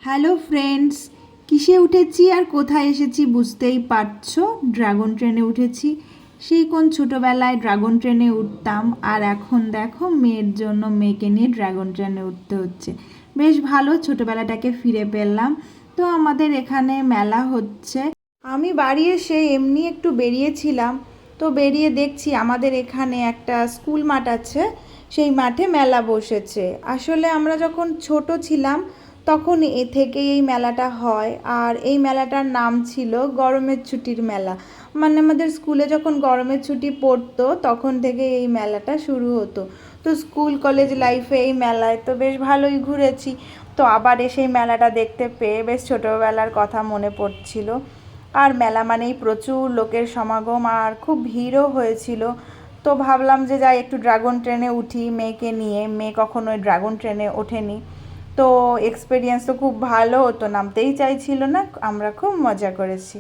Hello friends, কিসে উঠেছি আর কোথায় এসেছি বুঝতেই পারছো। ড্রাগন ট্রেনে উঠেছি। সেই কোন ছোটোবেলায় ড্রাগন ট্রেনে উঠতাম, আর এখন দেখো মেয়ের জন্য মেয়েকে নিয়ে ড্রাগন ট্রেনে উঠতে হচ্ছে। বেশ ভালো, ছোটোবেলাটাকে ফিরে পেলাম। তো আমাদের এখানে মেলা হচ্ছে। আমি বাড়ি এসে এমনি একটু বেরিয়েছিলাম, তো বেরিয়ে দেখছি আমাদের এখানে একটা স্কুল মাঠ আছে, সেই মাঠে মেলা বসেছে। আসলে আমরা যখন ছোট ছিলাম তখন এ থেকে এই মেলাটা হয়, আর এই মেলাটার নাম ছিল গরমের ছুটির মেলা। মানে আমাদের স্কুলে যখন গরমের ছুটি পড়তো তখন থেকে এই মেলাটা শুরু হতো। তো স্কুল কলেজ লাইফে এই মেলায় তো বেশ ভালোই ঘুরেছি। তো আবার এসে এই মেলাটা দেখতে পেয়ে বেশ ছোটোবেলার কথা মনে পড়ছিল। আর মেলা মানেই প্রচুর লোকের সমাগম, আর খুব ভিড়ও হয়েছিল। তো ভাবলাম যে যাই একটু ড্রাগন ট্রেনে উঠি মেয়েকে নিয়ে, মেয়ে কখনো ওই ড্রাগন ট্রেনে ওঠেনি। তো এক্সপিরিয়েন্স তো খুব ভালো হতো, নামতেই চাইছিল না। আমরা খুব মজা করেছি।